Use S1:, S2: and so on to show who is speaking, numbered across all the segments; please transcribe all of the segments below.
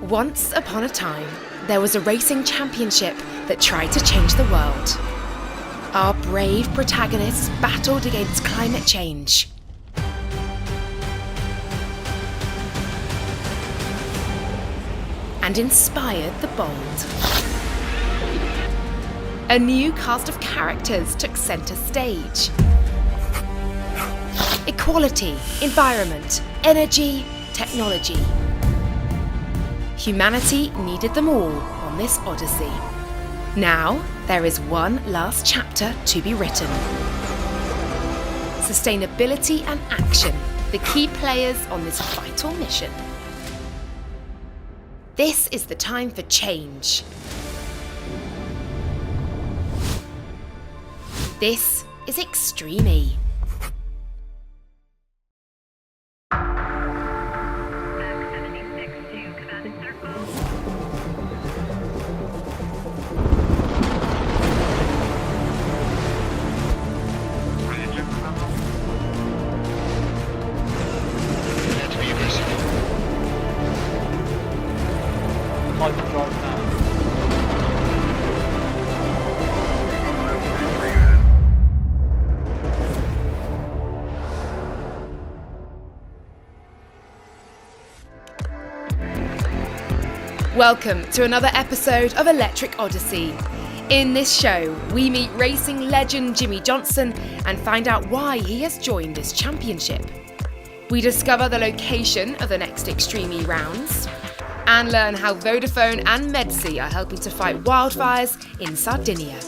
S1: Once upon a time, there was a racing championship that tried to change the world. Our brave protagonists battled against climate change. And inspired the bold. A new cast of characters took centre stage. Equality, environment, energy, technology. Humanity needed them all on this Odyssey. Now, there is one last chapter to be written. Sustainability and action, the key players on this vital mission. This is the time for change. This is xtreme. Welcome to another episode of Electric Odyssey. In this show, we meet racing legend Jimmie Johnson and find out why he has joined this championship. We discover the location of the next xtreme rounds and learn how Vodafone and Medsi are helping to fight wildfires in Sardinia.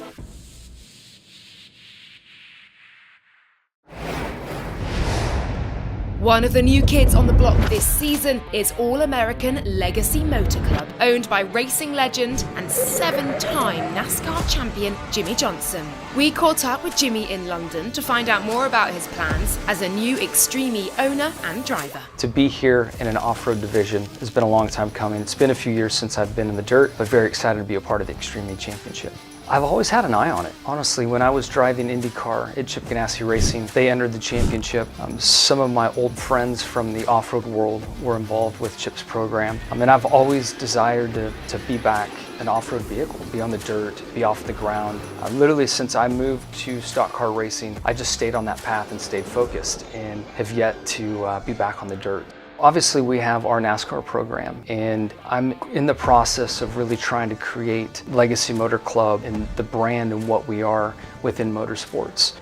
S1: One of the new kids on the block this season is All-American Legacy Motor Club, owned by racing legend and 7-time NASCAR champion Jimmie Johnson. We caught up with Jimmie in London to find out more about his plans as a new xtreme owner and driver.
S2: To be here in an off-road division has been a long time coming. It's been a few years since I've been in the dirt, but very excited to be a part of the Xtreme Championship. I've always had an eye on it. Honestly, when I was driving IndyCar at Chip Ganassi Racing, they entered the championship. Some of my old friends from the off-road world were involved with Chip's program. And I've always desired to be back an off-road vehicle, be on the dirt, be off the ground. Literally since I moved to stock car racing, I just stayed on that path and stayed focused and have yet to be back on the dirt. Obviously, we have our NASCAR program, and I'm in the process of really trying to create Legacy Motor Club and the brand and what we are within motorsports.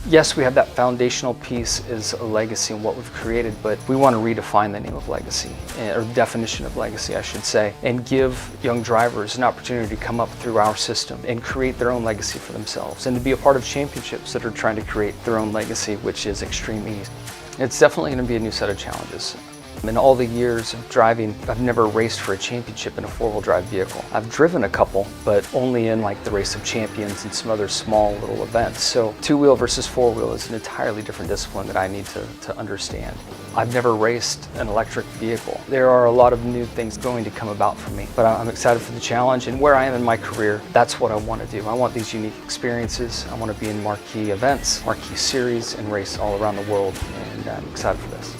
S2: Yes, we have that foundational piece as a legacy and what we've created, but we want to redefine the name of legacy, or definition of legacy, I should say, and give young drivers an opportunity to come up through our system and create their own legacy for themselves, and to be a part of championships that are trying to create their own legacy, which is Xtreme E. It's definitely going to be a new set of challenges. In all the years of driving, I've never raced for a championship in a four-wheel drive vehicle. I've driven a couple, but only in like the Race of Champions and some other small little events. So two-wheel versus four-wheel is an entirely different discipline that I need to understand. I've never raced an electric vehicle. There are a lot of new things going to come about for me, but I'm excited for the challenge, and where I am in my career, that's what I want to do. I want these unique experiences. I want to be in marquee events, marquee series, and race all around the world, and I'm excited for this.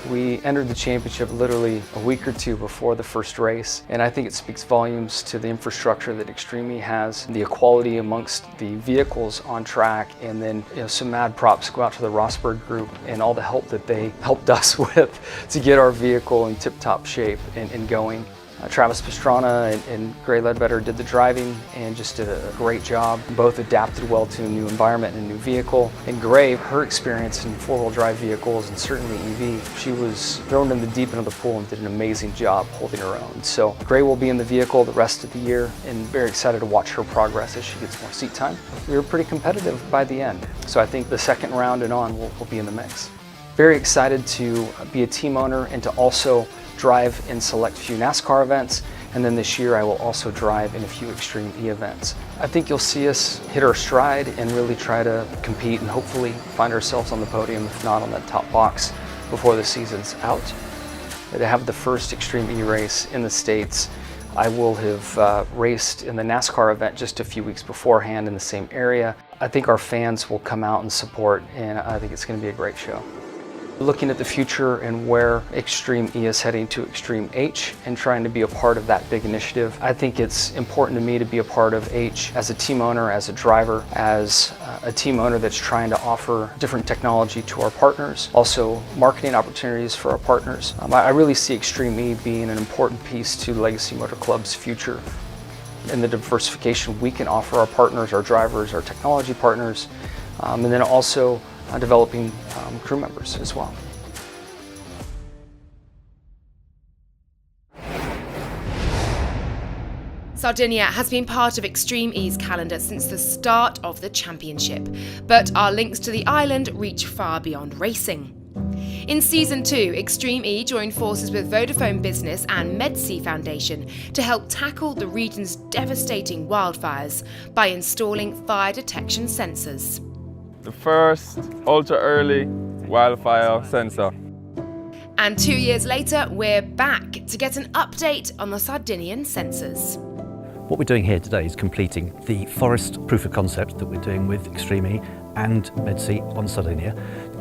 S2: We entered the championship literally a week or two before the first race, and I think it speaks volumes to the infrastructure that Xtreme has, the equality amongst the vehicles on track, and then some mad props go out to the Rosberg group and all the help that they helped us with to get our vehicle in tip-top shape and going. Travis Pastrana and Gray Ledbetter did the driving and just did a great job. Both adapted well to a new environment and a new vehicle. And Gray, her experience in four-wheel drive vehicles and certainly EV, she was thrown in the deep end of the pool and did an amazing job holding her own. So Gray will be in the vehicle the rest of the year, and very excited to watch her progress as she gets more seat time. We were pretty competitive by the end, so I think the second round and on will be in the mix. Very excited to be a team owner and to also drive in select few NASCAR events, and then this year I will also drive in a few Xtreme E events. I think you'll see us hit our stride and really try to compete and hopefully find ourselves on the podium, if not on that top box, before the season's out. To have the first Xtreme E race in the States, I will have raced in the NASCAR event just a few weeks beforehand in the same area. I think our fans will come out and support, and I think it's going to be a great show. Looking at the future and where Extreme E is heading to Extreme H and trying to be a part of that big initiative, I think it's important to me to be a part of H as a team owner, as a driver, as a team owner that's trying to offer different technology to our partners, also marketing opportunities for our partners. I really see Extreme E being an important piece to Legacy Motor Club's future and the diversification we can offer our partners, our drivers, our technology partners, and then also developing crew members as well.
S1: Sardinia has been part of Extreme E's calendar since the start of the championship, but our links to the island reach far beyond racing. In Season 2, Extreme E joined forces with Vodafone Business and MedSea Foundation to help tackle the region's devastating wildfires by installing fire detection sensors.
S3: The first ultra-early wildfire sensor.
S1: And 2 years later, we're back to get an update on the Sardinian sensors.
S4: What we're doing here today is completing the forest proof of concept that we're doing with Extreme E and MedSea on Sardinia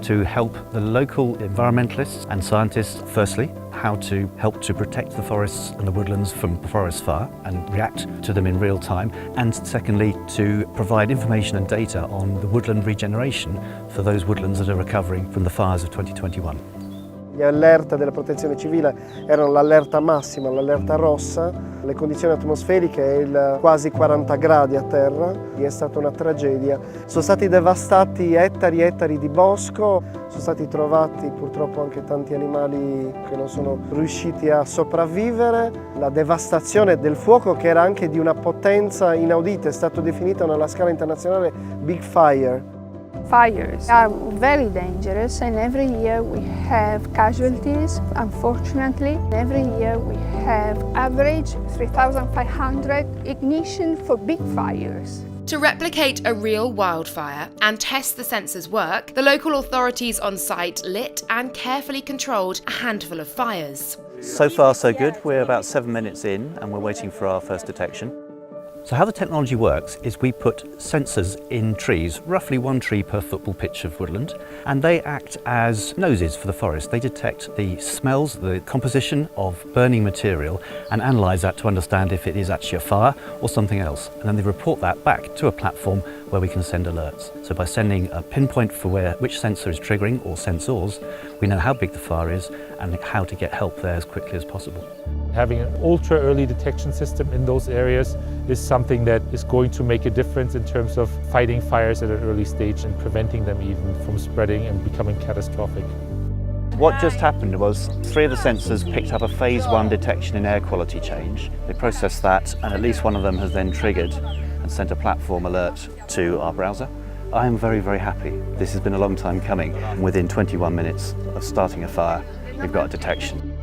S4: to help the local environmentalists and scientists, firstly, how to help to protect the forests and the woodlands from forest fire and react to them in real time, and secondly, to provide information and data on the woodland regeneration for those woodlands that are recovering from the fires of 2021.
S5: Gli allerta della protezione civile erano l'allerta massima, l'allerta rossa, le condizioni atmosferiche, il quasi 40 gradi a terra, è stata una tragedia. Sono stati devastati ettari e ettari di bosco, sono stati trovati purtroppo anche tanti animali che non sono riusciti a sopravvivere. La devastazione del fuoco, che era anche di una potenza inaudita, è stato definito nella scala internazionale Big Fire.
S6: Fires are very dangerous, and every year we have casualties, unfortunately. Every year we have average 3,500 ignition for big fires.
S1: To replicate a real wildfire and test the sensors' work, the local authorities on site lit and carefully controlled a handful of fires.
S4: So far so good. We're about 7 minutes in and we're waiting for our first detection. So how the technology works is we put sensors in trees, roughly one tree per football pitch of woodland, and they act as noses for the forest. They detect the smells, the composition of burning material, and analyse that to understand if it is actually a fire or something else. And then they report that back to a platform where we can send alerts. So by sending a pinpoint for which sensor is triggering, or sensors, we know how big the fire is and how to get help there as quickly as possible.
S7: Having an ultra-early detection system in those areas is something that is going to make a difference in terms of fighting fires at an early stage and preventing them even from spreading and becoming catastrophic.
S4: What just happened was 3 of the sensors picked up a phase 1 detection in air quality change. They processed that, and at least one of them has then triggered and sent a platform alert to our browser. I am very, very happy. This has been a long time coming. Within 21 minutes of starting a fire, we've got a detection.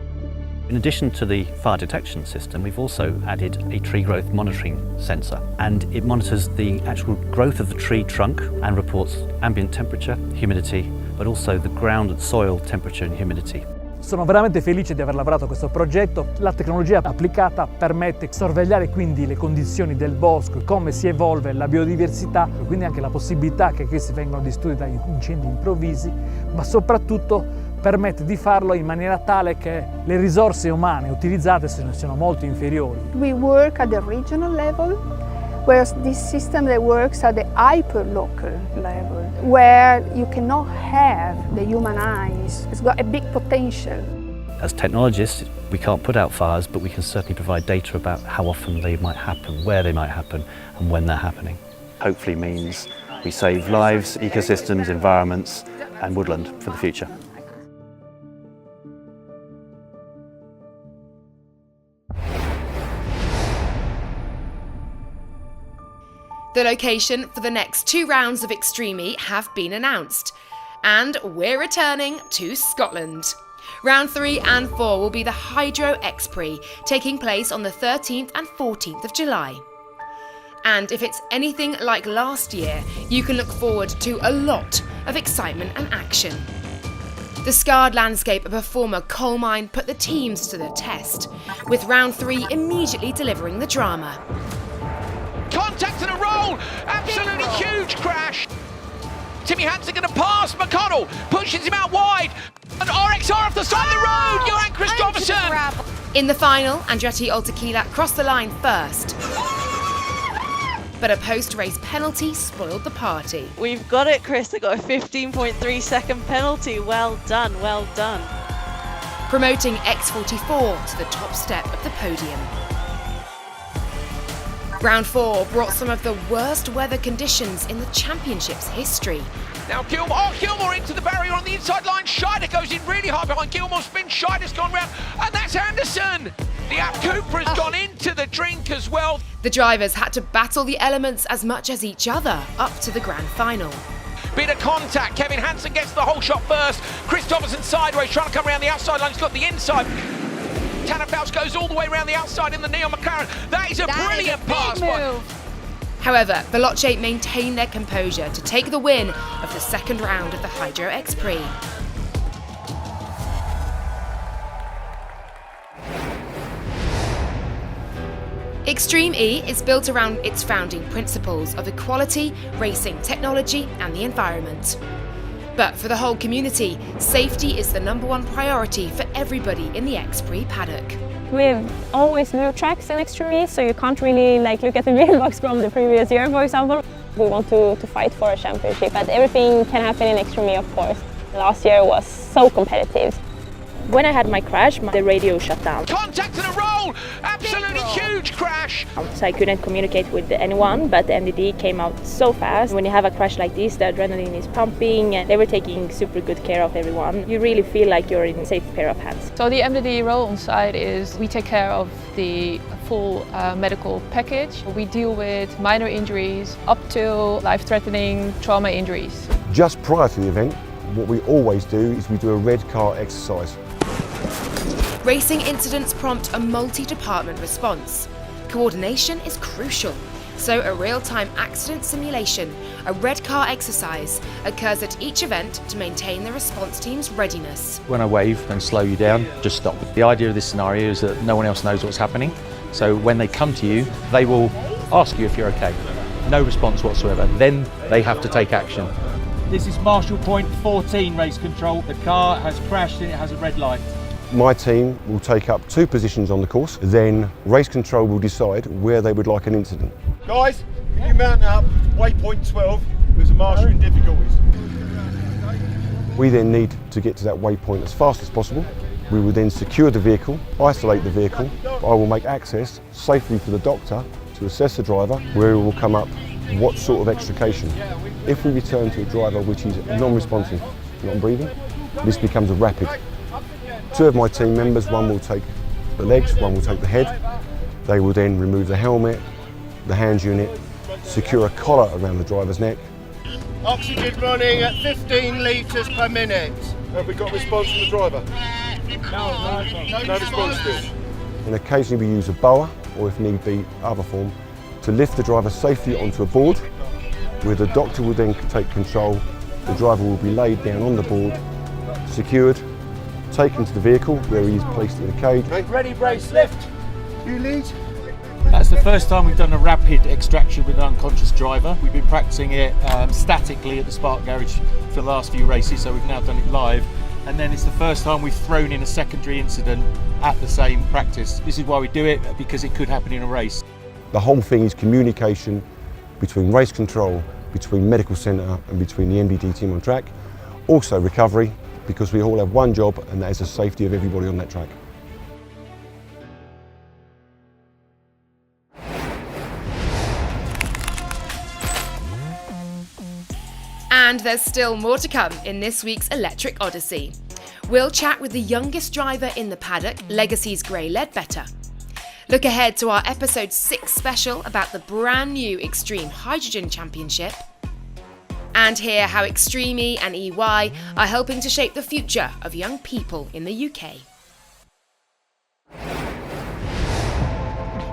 S4: In addition to the fire detection system, we've also added a tree growth monitoring sensor, and it monitors the actual growth of the tree trunk and reports ambient temperature, humidity, but also the ground and soil temperature and humidity.
S8: Sono veramente felice di aver lavorato a questo progetto. La tecnologia applicata permette di sorvegliare quindi le condizioni del bosco, come si evolve la biodiversità, quindi anche la possibilità che questi vengano distrutti da incendi improvvisi, ma soprattutto permette di farlo in maniera tale che le risorse umane utilizzate siano molto inferiori.
S6: We work at the regional level, whereas this system that works at the hyper-local level, where you cannot have the human eyes. It's got a big potential.
S4: As technologists, we can't put out fires, but we can certainly provide data about how often they might happen, where they might happen, and when they're happening. Hopefully means we save lives, ecosystems, environments, and woodland for the future.
S1: The location for the next 2 rounds of Extreme E have been announced, and we're returning to Scotland. Round 3 and 4 will be the Hydro X Prix, taking place on the 13th and 14th of July. And if it's anything like last year, you can look forward to a lot of excitement and action. The scarred landscape of a former coal mine put the teams to the test, with round 3 immediately delivering the drama.
S9: Contact and a roll! Absolutely huge crash! Timmy Hansen going to pass McConnell, pushes him out wide. And RXR off the side of the road, Johan Kristoffersen.
S1: In the final, Andretti Oltekila crossed the line first. But a post-race penalty spoiled the party.
S10: We've got it, Chris. I got a 15.3 second penalty. Well done, well done.
S1: Promoting X44 to the top step of the podium. Round 4 brought some of the worst weather conditions in the championship's history.
S9: Now Gilmore into the barrier on the inside line. Scheider goes in really hard behind Gilmore. Spin, Scheider's gone round, and that's Anderson. The App Cooper has gone into the drink as well.
S1: The drivers had to battle the elements as much as each other up to the grand final.
S9: Bit of contact. Kevin Hansen gets the whole shot first. Kristoffersen sideways, trying to come around the outside line. He's got the inside. Tanner Phelps goes all the way around the outside in the Neon McLaren. That is a brilliant pass.
S1: However, Veloce maintained their composure to take the win of the second round of the Hydro X Prix. Xtreme E is built around its founding principles of equality, racing technology and the environment. But for the whole community, safety is the #1 priority for everybody in the X Prix paddock.
S11: We have always new tracks in Xtreme, so you can't really look at the real box from the previous year, for example. We want to fight for a championship, but everything can happen in Xtreme, of course. Last year was so competitive. When I had my crash, the radio shut down.
S9: Contact and a roll! Absolutely huge crash!
S11: So I couldn't communicate with anyone, but the MDD came out so fast. When you have a crash like this, the adrenaline is pumping and they were taking super good care of everyone. You really feel like you're in a safe pair of hands.
S12: So the MDD role on site is we take care of the full medical package. We deal with minor injuries up to life-threatening trauma injuries.
S13: Just prior to the event, what we always do is we do a red car exercise.
S1: Racing incidents prompt a multi-department response. Coordination is crucial, so a real-time accident simulation, a red car exercise, occurs at each event to maintain the response team's readiness.
S14: When I wave and slow you down, just stop. The idea of this scenario is that no one else knows what's happening, so when they come to you, they will ask you if you're okay. No response whatsoever, then they have to take action.
S15: This is Marshall Point 14 race control. The car has crashed and it has a red light.
S13: My team will take up 2 positions on the course, then race control will decide where they would like an incident.
S16: Guys, can you mount up waypoint 12 with some marshalling difficulties?
S13: We then need to get to that waypoint as fast as possible. We will then secure the vehicle, isolate the vehicle. I will make access safely for the doctor to assess the driver, where it will come up what sort of extrication. If we return to a driver which is non-responsive, not breathing, this becomes a rapid. 2 of my team members, one will take the legs, one will take the head. They will then remove the helmet, the hands unit, secure a collar around the driver's neck.
S16: Oxygen running at 15 litres per minute. Have we got response from the driver? No response still.
S13: And occasionally we use a boa, or if need be, other form, to lift the driver safely onto a board, where the doctor will then take control. The driver will be laid down on the board, secured, taken to the vehicle where he is placed in a cage.
S16: Ready, brace, lift. You lead.
S15: That's the first time we've done a rapid extraction with an unconscious driver. We've been practicing it statically at the Spark Garage for the last few races, so we've now done it live. And then it's the first time we've thrown in a secondary incident at the same practice. This is why we do it, because it could happen in a race.
S13: The whole thing is communication between race control, between medical centre and between the MBD team on track. Also recovery, because we all have one job, and that is the safety of everybody on that track.
S1: And there's still more to come in this week's Electric Odyssey. We'll chat with the youngest driver in the paddock, Legacy's Grey Ledbetter. Look ahead to our episode 6 special about the brand new Xtreme Hydrogen Championship. And hear how Xtreme E and EY are helping to shape the future of young people in the UK.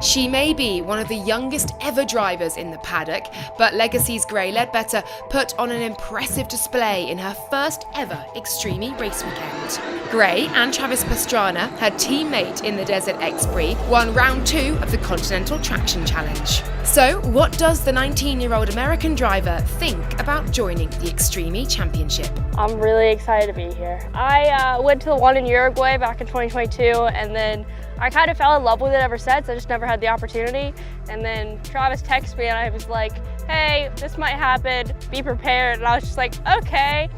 S1: She may be one of the youngest ever drivers in the paddock, but Legacy's Gray Ledbetter put on an impressive display in her first ever Xtreme race weekend. Gray and Travis Pastrana, her teammate in the Desert X Prix, won round 2 of the Continental Traction Challenge. So, what does the 19-year-old American driver think about joining the Xtreme Championship?
S17: I'm really excited to be here. I went to the one in Uruguay back in 2022, and then I kind of fell in love with it ever since. I just never had the opportunity. And then Travis texted me and I was like, hey, this might happen, be prepared. And I was just like, okay.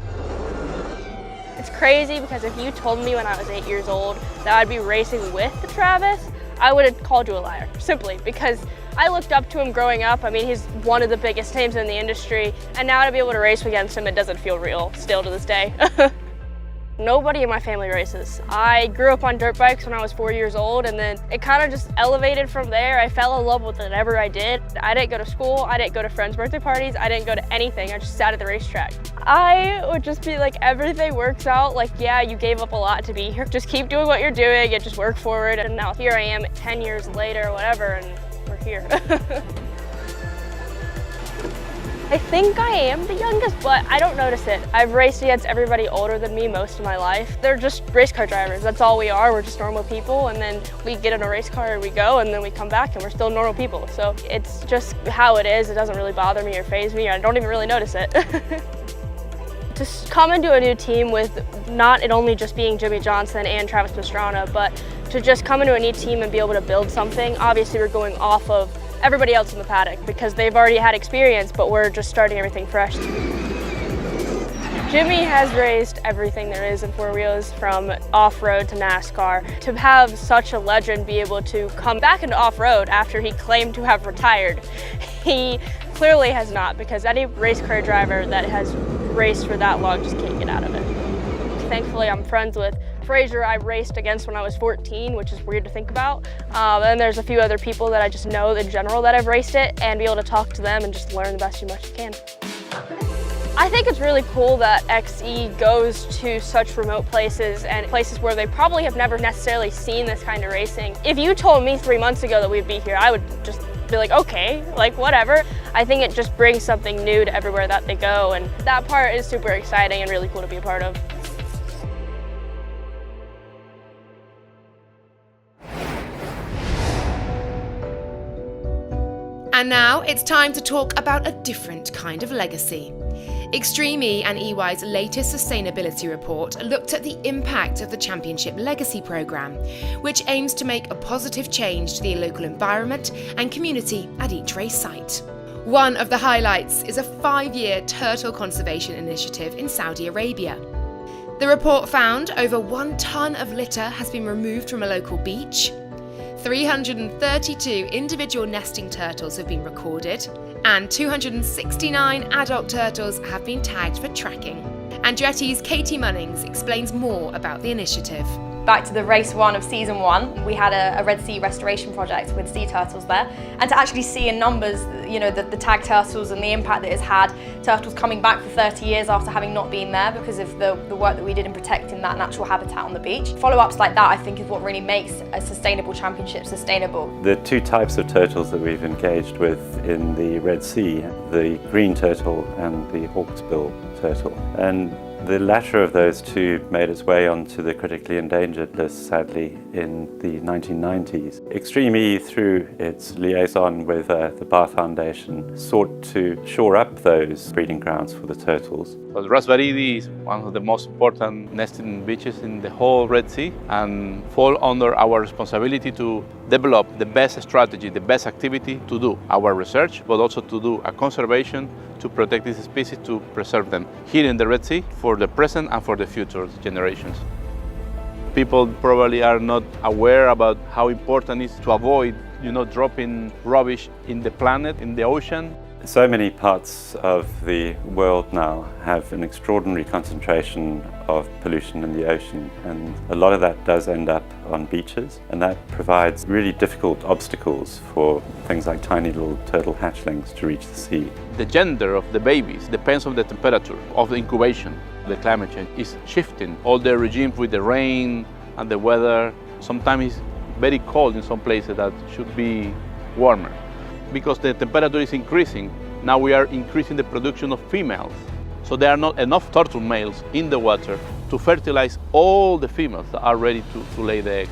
S17: It's crazy because if you told me when I was 8 years old that I'd be racing with Travis, I would have called you a liar, simply because I looked up to him growing up. I mean, he's one of the biggest names in the industry, and now to be able to race against him, it doesn't feel real still to this day. Nobody in my family races. I grew up on dirt bikes when I was 4 years old, and then it kind of just elevated from there. I fell in love with whatever I did. I didn't go to school, I didn't go to friends' birthday parties, I didn't go to anything. I just sat at the racetrack. I would just be like, everything works out. Like, yeah, you gave up a lot to be here. Just keep doing what you're doing and just work forward. And now here I am 10 years later, whatever, and we're here. I think I am the youngest, but I don't notice it. I've raced against everybody older than me most of my life. They're just race car drivers. That's all we are. We're just normal people, and then we get in a race car and we go, and then we come back and we're still normal people. So it's just how it is. It doesn't really bother me or faze me. I don't even really notice it. To come into a new team with not it only just being Jimmie Johnson and Travis Pastrana, but to just come into a new team and be able to build something. Obviously, we're going off of everybody else in the paddock because they've already had experience, but we're just starting everything fresh. Jimmie has raced everything there is in four wheels, from off-road to NASCAR. To have such a legend be able to come back into off-road after he claimed to have retired, he clearly has not, because any race car driver that has raced for that long just can't get out of it. Thankfully, I'm friends with Fraser I raced against when I was 14, which is weird to think about. And there's a few other people that I just know in general that have raced it, and be able to talk to them and just learn the best you much you can. I think it's really cool that XE goes to such remote places and places where they probably have never necessarily seen this kind of racing. If you told me 3 months ago that we'd be here, I would just be like, okay, like whatever. I think it just brings something new to everywhere that they go, and that part is super exciting and really cool to be a part of.
S1: And now it's time to talk about a different kind of legacy. Xtreme and EY's latest sustainability report looked at the impact of the Championship Legacy Programme, which aims to make a positive change to the local environment and community at each race site. One of the highlights is a 5-year turtle conservation initiative in Saudi Arabia. The report found over 1 tonne of litter has been removed from a local beach, 332 individual nesting turtles have been recorded, and 269 adult turtles have been tagged for tracking. Andretti's Katie Munnings explains more about the initiative.
S18: Back to the race 1 of season 1, we had a Red Sea restoration project with sea turtles there, and to actually see in numbers, you know, the tag turtles and the impact that it's had, turtles coming back for 30 years after having not been there because of the work that we did in protecting that natural habitat on the beach. Follow-ups like that, I think, is what really makes a sustainable championship sustainable.
S19: The 2 types of turtles that we've engaged with in the Red Sea, the green turtle and the hawksbill turtle. And the latter of those 2 made its way onto the critically endangered list, sadly, in the 1990s. Xtreme, through its liaison with the Bar Foundation, sought to shore up those breeding grounds for the turtles.
S20: Well, Ras Baridi is one of the most important nesting beaches in the whole Red Sea, and fall under our responsibility to develop the best strategy, the best activity to do our research, but also to do a conservation to protect these species, to preserve them here in the Red Sea for the present and for the future generations. People probably are not aware about how important it is to avoid, dropping rubbish in the planet, in the ocean.
S19: So many parts of the world now have an extraordinary concentration of pollution in the ocean, and a lot of that does end up on beaches, and that provides really difficult obstacles for things like tiny little turtle hatchlings to reach the sea.
S20: The gender of the babies depends on the temperature of the incubation. The climate change is shifting all the regimes with the rain and the weather. Sometimes it's very cold in some places that should be warmer. Because the temperature is increasing, now we are increasing the production of females. So there are not enough turtle males in the water to fertilize all the females that are ready to lay the eggs.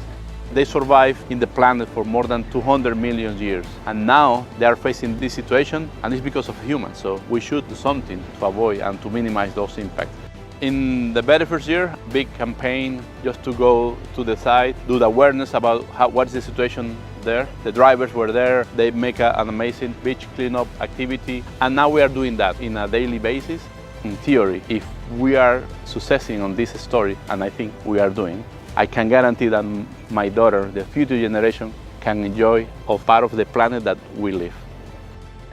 S20: They survive in the planet for more than 200 million years. And now they are facing this situation, and it's because of humans. So we should do something to avoid and to minimize those impacts. In the very first year, big campaign just to go to the site, do the awareness about what is the situation there. The drivers were there, they make an amazing beach cleanup activity, and now we are doing that in a daily basis. In theory, if we are succeeding on this story, and I think we are doing, I can guarantee that my daughter, the future generation, can enjoy a part of the planet that we live.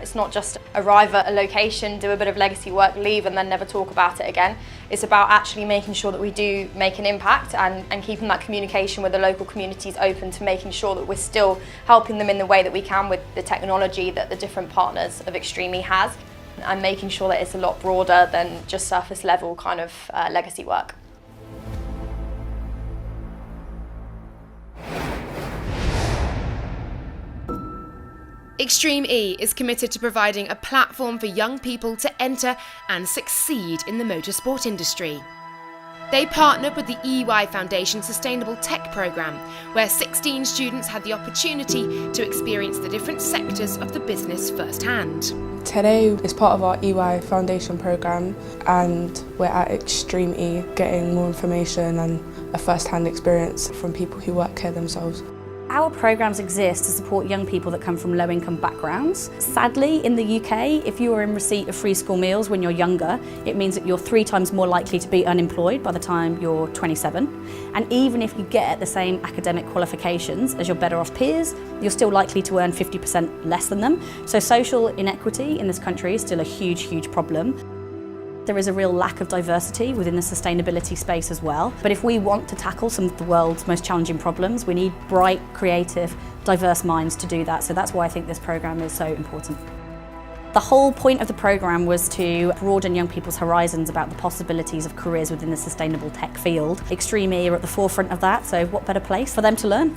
S18: It's not just arrive at a location, do a bit of legacy work, leave and then never talk about it again. It's about actually making sure that we do make an impact and keeping that communication with the local communities open to making sure that we're still helping them in the way that we can with the technology that the different partners of xtreme has, and making sure that it's a lot broader than just surface level kind of legacy work.
S1: Xtreme E is committed to providing a platform for young people to enter and succeed in the motorsport industry. They partnered with the EY Foundation Sustainable Tech Programme, where 16 students had the opportunity to experience the different sectors of the business firsthand.
S21: Today is part of our EY Foundation programme, and we're at Xtreme E getting more information and a first-hand experience from people who work here themselves.
S22: Our programmes exist to support young people that come from low-income backgrounds. Sadly, in the UK, if you are in receipt of free school meals when you're younger, it means that you're 3 times more likely to be unemployed by the time you're 27. And even if you get the same academic qualifications as your better-off peers, you're still likely to earn 50% less than them. So social inequity in this country is still a huge, huge problem. There is a real lack of diversity within the sustainability space as well. But if we want to tackle some of the world's most challenging problems, we need bright, creative, diverse minds to do that. So that's why I think this programme is so important. The whole point of the programme was to broaden young people's horizons about the possibilities of careers within the sustainable tech field. Xtreme E are at the forefront of that, so what better place for them to learn?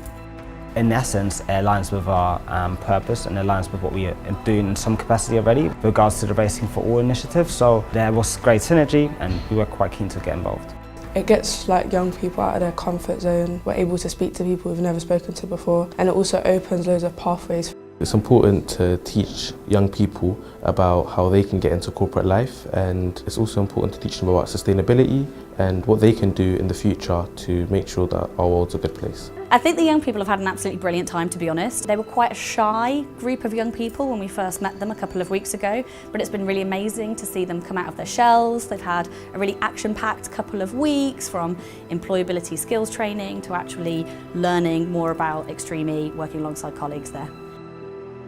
S23: In essence, it aligns with our purpose and aligns with what we are doing in some capacity already with regards to the Racing for All initiative. So there was great synergy and we were quite keen to get involved.
S21: It gets young people out of their comfort zone. We're able to speak to people we've never spoken to before, and it also opens loads of pathways.
S24: It's important to teach young people about how they can get into corporate life, and it's also important to teach them about sustainability and what they can do in the future to make sure that our world's a good place.
S22: I think the young people have had an absolutely brilliant time, to be honest. They were quite a shy group of young people when we first met them a couple of weeks ago, but it's been really amazing to see them come out of their shells. They've had a really action-packed couple of weeks, from employability skills training to actually learning more about Xtreme E, working alongside colleagues there.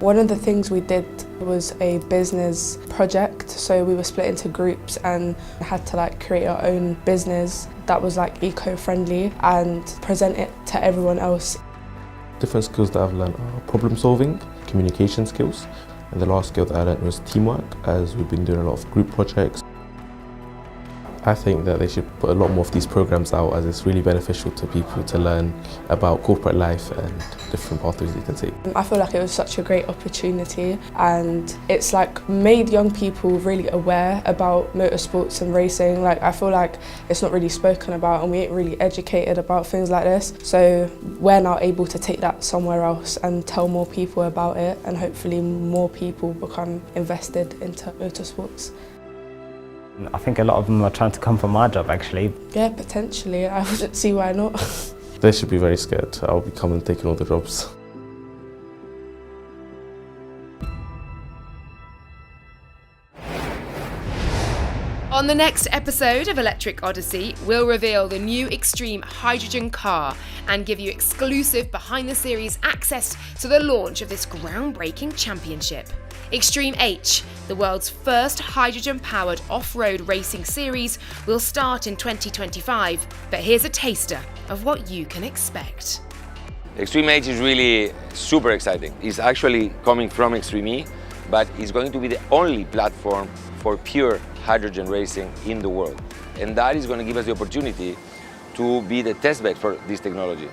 S21: One of the things we did was a business project, so we were split into groups and had to create our own business that was eco-friendly and present it to everyone else.
S24: Different skills that I've learned are problem solving, communication skills, and the last skill that I learned was teamwork, as we've been doing a lot of group projects. I think that they should put a lot more of these programs out, as it's really beneficial to people to learn about corporate life and different pathways you can take.
S21: I feel like it was such a great opportunity, and it's made young people really aware about motorsports and racing. I feel like it's not really spoken about and we ain't really educated about things like this. So we're now able to take that somewhere else and tell more people about it, and hopefully more people become invested into motorsports.
S23: I think a lot of them are trying to come from my job, actually.
S21: Yeah, potentially. I wouldn't see why not.
S24: They should be very scared. I'll be coming and taking all the jobs.
S1: On the next episode of Electric Odyssey, we'll reveal the new Xtreme hydrogen car and give you exclusive behind-the-series access to the launch of this groundbreaking championship. Xtreme H, the world's first hydrogen-powered off-road racing series, will start in 2025, but here's a taster of what you can expect.
S25: Xtreme H is really super exciting. It's actually coming from Xtreme E, but it's going to be the only platform for pure hydrogen racing in the world. And that is going to give us the opportunity to be the testbed for this technology.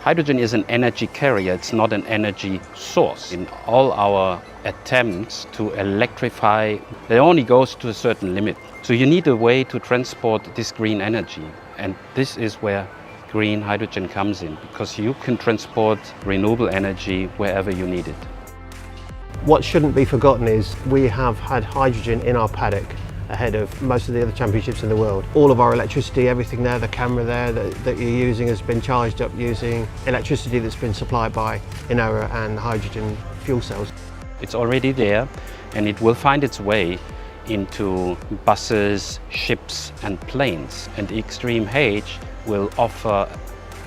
S2: Hydrogen is an energy carrier, it's not an energy source. In all our attempts to electrify, it only goes to a certain limit. So you need a way to transport this green energy, and this is where green hydrogen comes in, because you can transport renewable energy wherever you need it.
S3: What shouldn't be forgotten is we have had hydrogen in our paddock ahead of most of the other championships in the world. All of our electricity, everything there, the camera there that you're using has been charged up using electricity that's been supplied by Inera and hydrogen fuel cells.
S2: It's already there, and it will find its way into buses, ships and planes. And xtreme H will offer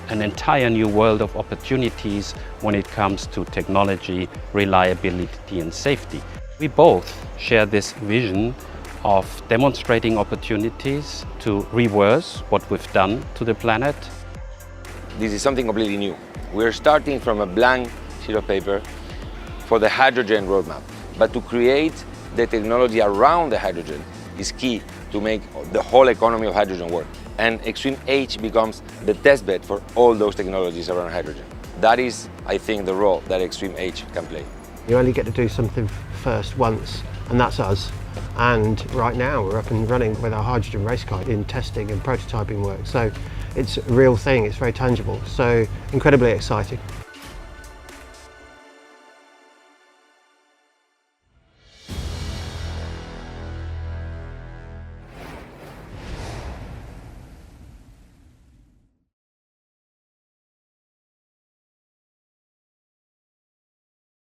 S2: an entire new world of opportunities when it comes to technology, reliability and safety. We both share this vision of demonstrating opportunities to reverse what we've done to the planet.
S25: This is something completely new. We're starting from a blank sheet of paper for the hydrogen roadmap, but to create the technology around the hydrogen is key to make the whole economy of hydrogen work. And xtreme H becomes the testbed for all those technologies around hydrogen. That is, I think, the role that xtreme H can play.
S3: You only get to do something first once, and that's us. And right now we're up and running with our hydrogen race car in testing and prototyping work. So it's a real thing, it's very tangible, so incredibly exciting.